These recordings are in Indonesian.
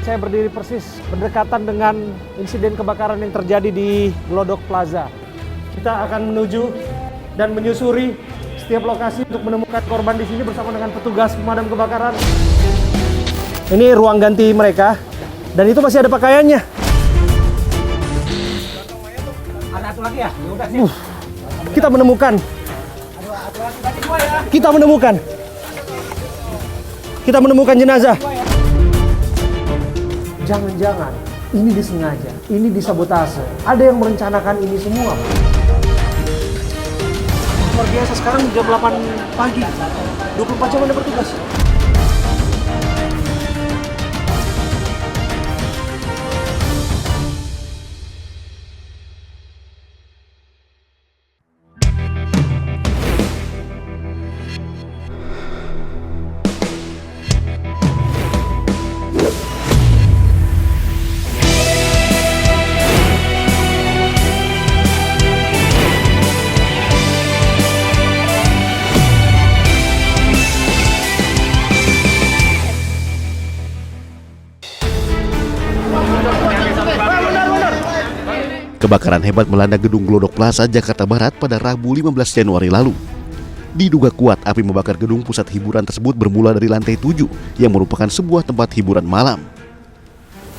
Saya berdiri persis berdekatan dengan insiden kebakaran yang terjadi di Glodok Plaza. Kita akan menuju dan menyusuri setiap lokasi untuk menemukan korban di sini bersama dengan petugas pemadam kebakaran. Ini ruang ganti mereka dan itu masih ada pakaiannya. Ada satu lagi ya? Kita menemukan. Kita menemukan jenazah. Jangan-jangan ini disengaja, ini disabotase. Ada yang merencanakan ini semua. Luar biasa, sekarang jam 8 pagi. 24 jam Anda bertugas. Kebakaran hebat melanda gedung Glodok Plaza, Jakarta Barat pada Rabu 15 Januari lalu. Diduga kuat api membakar gedung pusat hiburan tersebut bermula dari lantai 7 yang merupakan sebuah tempat hiburan malam.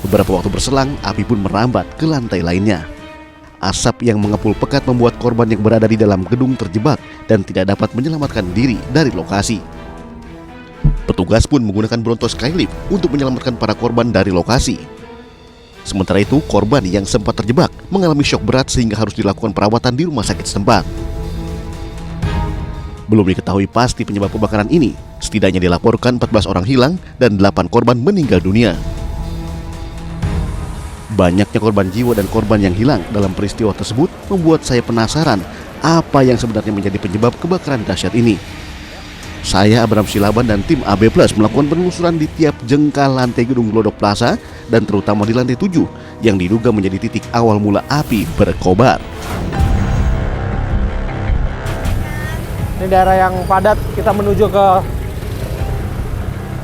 Beberapa waktu berselang, api pun merambat ke lantai lainnya. Asap yang mengepul pekat membuat korban yang berada di dalam gedung terjebak dan tidak dapat menyelamatkan diri dari lokasi. Petugas pun menggunakan Bronto Skylift untuk menyelamatkan para korban dari lokasi. Sementara itu, korban yang sempat terjebak mengalami syok berat sehingga harus dilakukan perawatan di rumah sakit setempat. Belum diketahui pasti penyebab kebakaran ini. Setidaknya dilaporkan 14 orang hilang dan 8 korban meninggal dunia. Banyaknya korban jiwa dan korban yang hilang dalam peristiwa tersebut membuat saya penasaran apa yang sebenarnya menjadi penyebab kebakaran dahsyat ini. Saya, Abram Silaban, dan tim AB Plus melakukan penelusuran di tiap jengkal lantai gedung Glodok Plaza dan terutama di lantai 7 yang diduga menjadi titik awal mula api berkobar. Ini daerah yang padat, kita menuju ke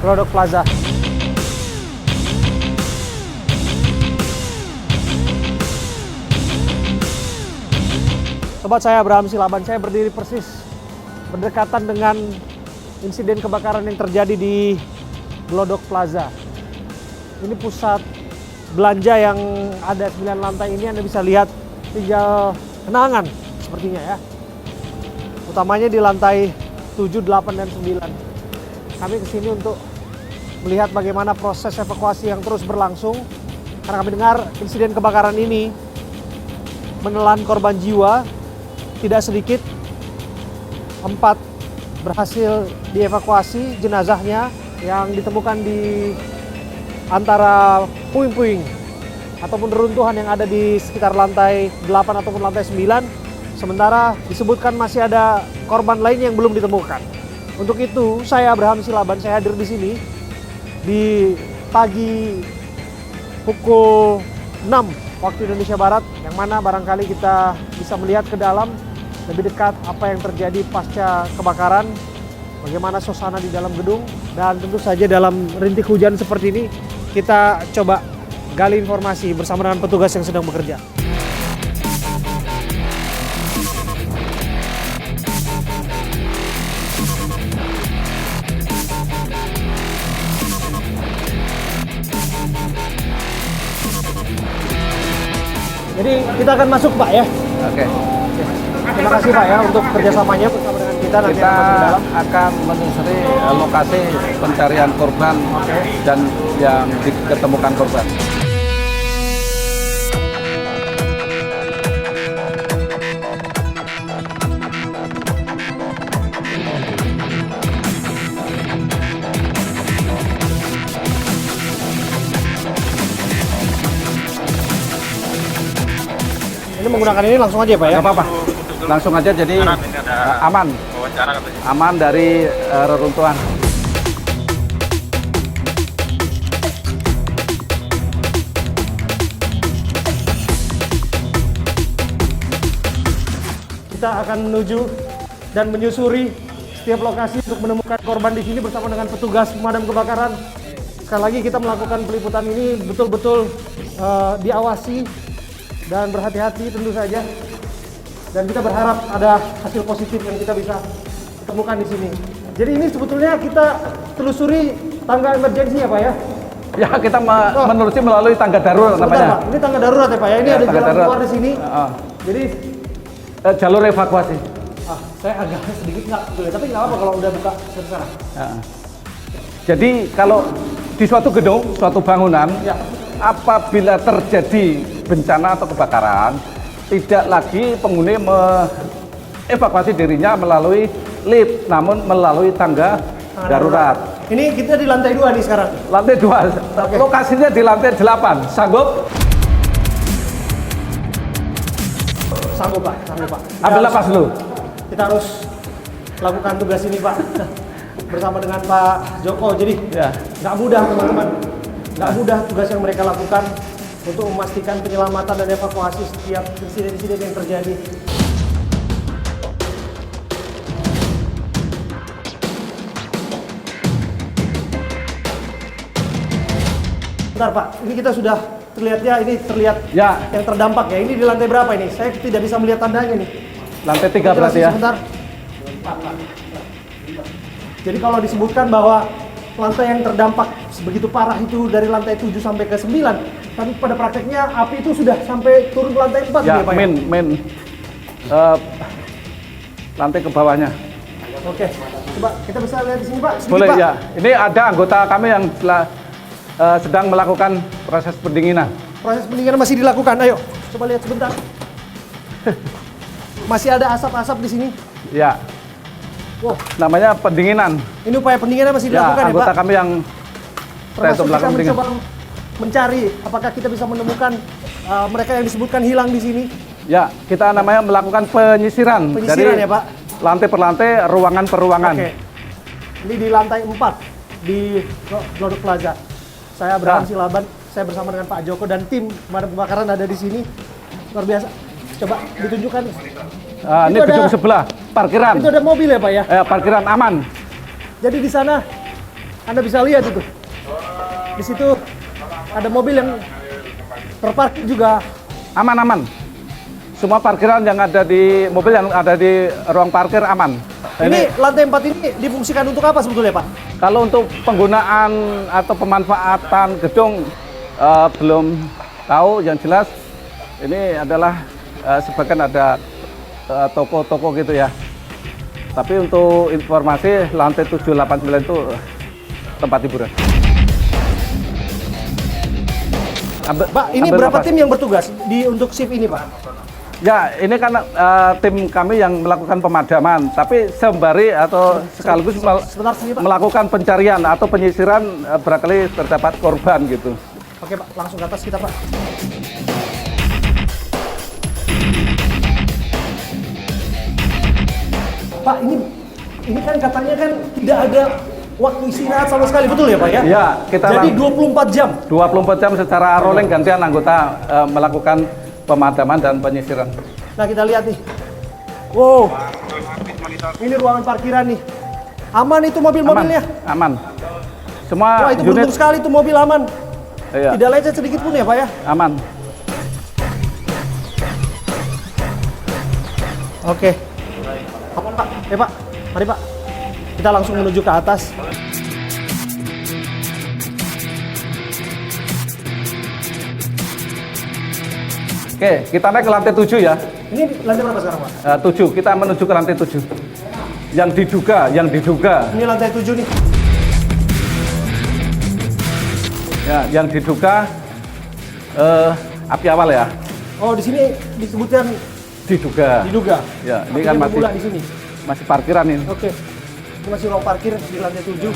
Glodok Plaza. Sobat, saya Abraham Silaban, saya berdiri persis berdekatan dengan insiden kebakaran yang terjadi di Glodok Plaza. Ini pusat belanja yang ada 9 lantai ini, Anda bisa lihat tinggal kenangan sepertinya ya. Utamanya di lantai 7, 8, dan 9. Kami kesini untuk melihat bagaimana proses evakuasi yang terus berlangsung. Karena kami dengar insiden kebakaran ini menelan korban jiwa tidak sedikit. 4 berhasil dievakuasi jenazahnya yang ditemukan di antara puing-puing ataupun reruntuhan yang ada di sekitar lantai 8 ataupun lantai 9. Sementara disebutkan masih ada korban lain yang belum ditemukan. Untuk itu, saya Abraham Silaban, saya hadir di sini di pagi pukul 6 waktu Indonesia Barat, yang mana barangkali kita bisa melihat ke dalam lebih dekat apa yang terjadi pasca kebakaran, bagaimana suasana di dalam gedung, dan tentu saja dalam rintik hujan seperti ini kita coba gali informasi bersama dengan petugas yang sedang bekerja. Jadi kita akan masuk, Pak, ya. Oke. Terima kasih, Pak, ya, untuk kerjasamanya bersama dengan kita. Nanti Kita akan masuk ke dalam. akan menelusuri lokasi pencarian korban dan yang diketemukan korban. Ini menggunakan ini langsung aja, Pak, ya? Nggak apa-apa. Langsung aja, jadi aman. Aman dari reruntuhan. Kita akan menuju dan menyusuri setiap lokasi untuk menemukan korban di sini bersama dengan petugas pemadam kebakaran. sekali lagi kita melakukan peliputan ini betul-betul diawasi dan berhati-hati tentu saja. Dan kita berharap ada hasil positif yang kita bisa temukan di sini. Jadi ini sebetulnya kita telusuri tangga emergensi ya Pak ya? Ya, kita menelusuri melalui tangga darurat namanya. Pak, ini tangga darurat ya Pak ya? Ini Ya, ada tangga jalan darurat. keluar di sini. Jadi Jalur evakuasi. saya agak sedikit nggak betul ya, tapi nggak apa kalau udah buka sekarang. Jadi kalau di suatu gedung, suatu bangunan, Ya. apabila terjadi bencana atau kebakaran, tidak lagi penghuni mengevakuasi dirinya melalui lift, namun melalui tangga darurat. Ini kita di lantai 2 nih sekarang. Lantai 2, lokasinya di lantai 8. Sanggup? Sanggup Pak, sanggup Pak. Ambil napas dulu. Kita harus lakukan tugas ini Pak bersama dengan Pak Joko. Jadi Ya. nggak mudah teman-teman, nggak mudah tugas yang mereka lakukan untuk memastikan penyelamatan dan evakuasi setiap insiden-insiden yang terjadi. Bentar Pak, ini kita sudah terlihat Ya. yang terdampak ya. Ini di lantai berapa ini? Saya tidak bisa melihat tandanya nih. Lantai 3 berarti ya. Sebentar. Jadi kalau disebutkan bahwa lantai yang terdampak sebegitu parah itu dari lantai 7 sampai ke 9, tapi pada prakteknya api itu sudah sampai turun ke lantai 4 Ya, ya Pak ya? min. Lantai ke bawahnya. Oke, coba kita bisa lihat di sini Pak, sedikit Boleh Pak. ya. Ini ada anggota kami yang sedang melakukan proses pendinginan. Proses pendinginan masih dilakukan, ayo coba lihat sebentar. Masih ada asap-asap di sini. Ya, Wow, namanya pendinginan. ini upaya pendinginan masih Ya, dilakukan ya anggota Pak? kami yang Termasuk kita melakukan pendinginan. mencoba mencari apakah kita bisa menemukan mereka yang disebutkan hilang di sini. Ya, kita namanya melakukan penyisiran Penyisiran dari ya, Pak? lantai per lantai, ruangan per ruangan. Oke. Ini di lantai 4 di Glodok Plaza. Saya Abraham Silaban, saya bersama dengan Pak Joko dan tim pemadam kebakaran ada di sini. Luar biasa. Coba ditunjukkan. Ini Itu gedung ada- sebelah, parkiran. Itu ada mobil ya Pak ya? Parkiran aman. Jadi di sana Anda bisa lihat itu. Di situ ada mobil yang terparkir juga. Aman. Semua parkiran yang ada di mobil yang ada di ruang parkir aman. Ini lantai 4 ini difungsikan untuk apa sebetulnya Pak? Kalau untuk penggunaan atau pemanfaatan gedung belum tahu, yang jelas ini adalah sebagian ada toko-toko gitu ya. Tapi untuk informasi lantai 7, 8, 9 itu tempat hiburan. Pak, ini Ambil berapa napas. tim yang bertugas untuk shift ini Pak? Ya, ini kan tim kami yang melakukan pemadaman, tapi sembari atau sekaligus Sebentar sini Pak. melakukan pencarian atau penyisiran barangkali terdapat korban gitu. Oke Pak, langsung ke atas kita Pak. Pak, ini kan katanya kan tidak ada waktu istirahat sama sekali, betul ya Pak ya? Ya, kita Jadi 24 jam. 24 jam secara rolling gantian anggota melakukan pemadaman dan penyisiran. Nah kita lihat nih. Wow, ini ruangan parkiran nih. Aman itu mobil-mobilnya. Aman. Semua Wah itu unit beruntung sekali itu mobil aman. iya, Tidak lecet sedikit pun ya Pak ya? aman. Oke. Aman Pak. Pak, mari Pak. Kita langsung menuju ke atas. Oke, kita naik ke lantai 7 ya. Ini lantai berapa sekarang Pak? 7, kita menuju ke lantai 7. Yang diduga. Ini lantai 7 nih. Ya, yang diduga api awal ya. Oh di sini disebutkan Diduga. Ya, ini kan Apinya masih bermula di sini. masih parkiran ini. Oke. Ini masih ruang parkir di lantai 7.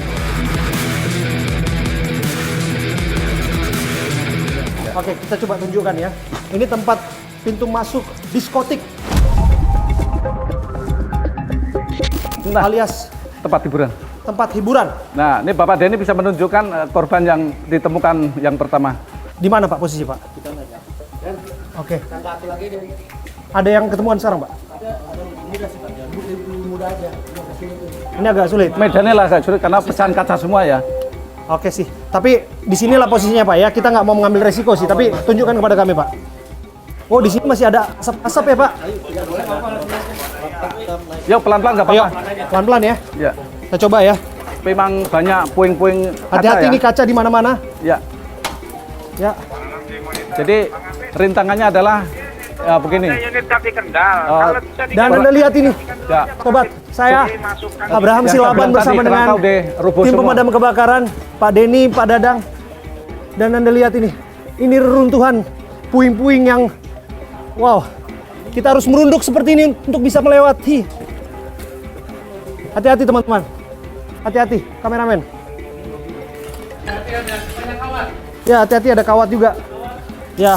Oke, kita coba tunjukkan ya. Ini tempat pintu masuk diskotik Nah, alias tempat hiburan. tempat hiburan. Nah, ini Bapak Denny bisa menunjukkan korban yang ditemukan yang pertama. Di mana Pak posisi Pak? Oke. Ada yang ketemuan sekarang Pak? Iya. Ini agak sulit. Medannya lah agak sulit karena pecahan kaca semua ya. Oke sih. Tapi di sinilah posisinya Pak ya. Kita nggak mau mengambil resiko sih. Tapi tunjukkan kepada kami Pak. Oh di sini masih ada asap-asap ya Pak. Yuk pelan-pelan nggak Ayo apa-apa. pelan-pelan ya. Ya. Kita coba ya. Memang banyak puing-puing kaca Hati-hati ya. ini kaca di mana-mana. Ya. Ya. Jadi rintangannya adalah ya begini. Unit kaki kendal. Oh, Kalau bisa Dan Anda lihat ini. Ya. Sobat, saya dimasukkan Abraham Yang saya Silaban bilang bersama tadi, dengan kerangka udah roboh tim semua. pemadam kebakaran, Pak Denny, Pak Dadang. Dan Anda lihat ini. Ini reruntuhan puing-puing yang wow. Kita harus merunduk seperti ini untuk bisa melewati. Hati-hati teman-teman. Hati-hati, kameramen. Ya, hati-hati ada kawat juga. Ya.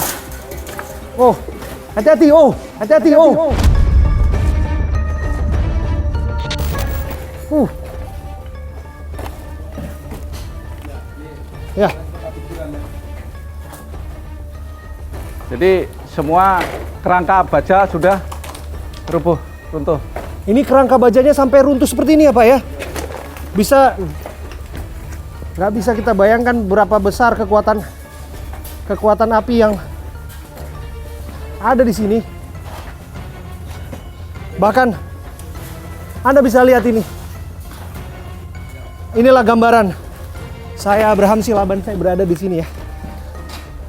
Oh, hati-hati. Oh, hati-hati. Oh. Ya. Jadi semua kerangka baja sudah runtuh. Ini kerangka bajanya sampai runtuh seperti ini ya Pak ya. Nggak bisa kita bayangkan berapa besar kekuatan api yang ada di sini. Bahkan Anda bisa lihat ini. Inilah gambaran saya Abraham Silaban, saya berada di sini ya.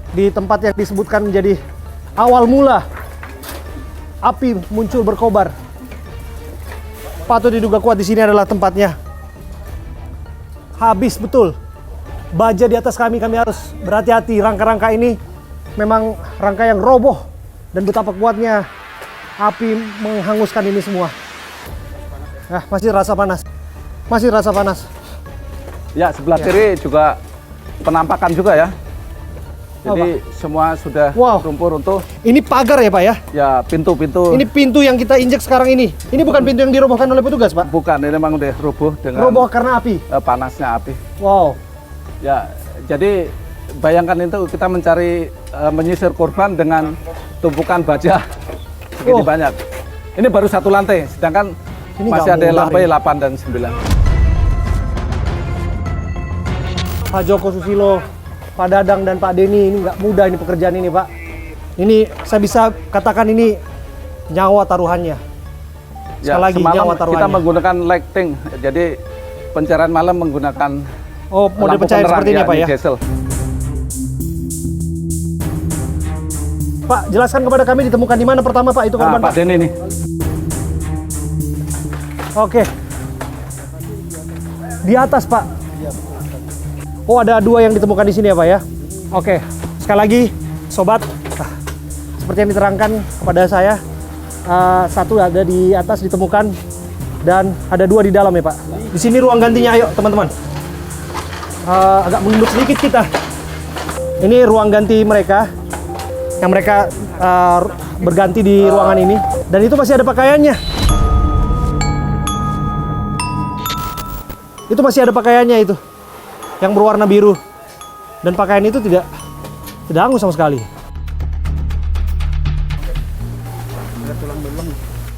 Di tempat yang disebutkan menjadi awal mula api muncul berkobar. Patut diduga kuat di sini adalah tempatnya. Habis betul. Baja di atas kami harus berhati-hati. Rangka-rangka ini memang rangka yang roboh dan betapa kuatnya api menghanguskan ini semua. Nah, masih rasa panas. Masih rasa panas. Ya, sebelah kiri juga penampakan juga ya. Jadi semua sudah runtuh. Ini pagar ya Pak ya? Ya, pintu-pintu. Ini pintu yang kita injek sekarang ini. Ini bukan pintu yang dirobohkan oleh petugas Pak? Bukan, ini memang udah roboh dengan Roboh karena api? Panasnya api. Wow. Ya, jadi bayangkan itu kita mencari menyisir korban dengan tumpukan baja segini banyak. Ini baru satu lantai, sedangkan Ini masih nggak ada mudah lantai ini. 8 dan 9. Pak Joko Susilo, Pak Dadang dan Pak Denny, ini nggak mudah ini pekerjaan ini Pak. Ini saya bisa katakan ini nyawa taruhannya. Ya, Sekali lagi semalam nyawa taruhannya. kita menggunakan lighting, jadi pencarian malam menggunakan model lampu pencahayaan penerang, seperti ini ya Pak ya? diesel. Pak, jelaskan kepada kami ditemukan di mana pertama Pak itu korban Pak Denny nih. Oke. Di atas Pak. Oh ada dua yang ditemukan di sini ya Pak ya. Oke. Sekali lagi sobat, seperti yang diterangkan kepada saya, satu ada di atas ditemukan dan ada dua di dalam ya Pak. Di sini ruang gantinya, ayo teman-teman. Agak mundur sedikit kita. Ini ruang ganti mereka, yang mereka berganti di ruangan ini. Dan itu masih ada pakaiannya. Itu masih ada pakaiannya itu, yang berwarna biru. Dan pakaian itu tidak hangus sama sekali.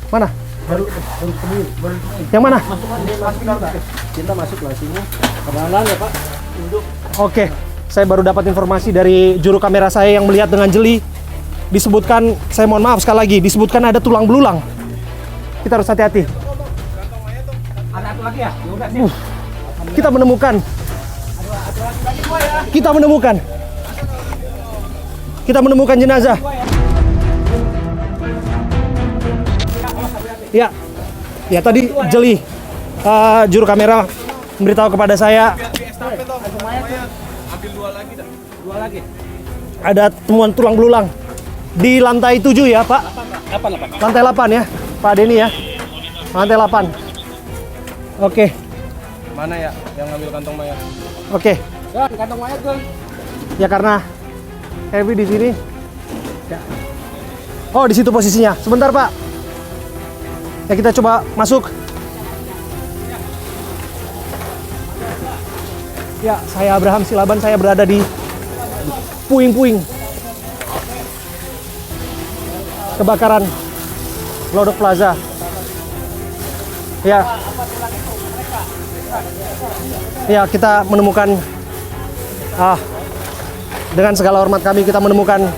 Mana? Yang mana? Kita masuk lah sini. Kenalan ya Pak. Oke, saya baru dapat informasi dari juru kamera saya yang melihat dengan jeli. Disebutkan, saya mohon maaf sekali lagi, disebutkan ada tulang belulang. Kita harus hati-hati. Ada satu lagi ya? Ya udah sih. Kita menemukan. Kita menemukan jenazah. Ya, ya tadi jeli juru kamera memberitahu kepada saya ada temuan tulang belulang di lantai 7 ya Pak. Lantai 8 ya Pak Denny ya. Lantai 8. Oke. Mana ya yang ngambil kantong mayat? Oke. Ya, kantong mayat gue. Ya karena heavy di sini. Ya. Oh di situ posisinya. Sebentar Pak. Ya kita coba masuk. Ya saya Abraham Silaban, saya berada di puing-puing kebakaran Glodok Plaza. Ya. Ya kita menemukan Dengan segala hormat kami, kita menemukan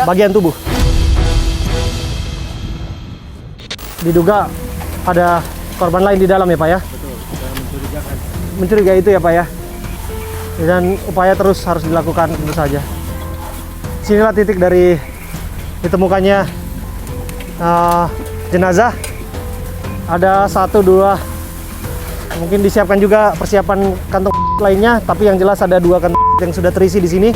bagian tubuh. Diduga ada korban lain di dalam ya Pak ya? Betul, kita mencurigakan. Mencurigai itu ya Pak ya? Dan upaya terus harus dilakukan tentu saja. Sinilah titik dari ditemukannya jenazah. Ada 1, 2, mungkin disiapkan juga persiapan kantong lainnya, tapi yang jelas ada 2 kantong yang sudah terisi di sini.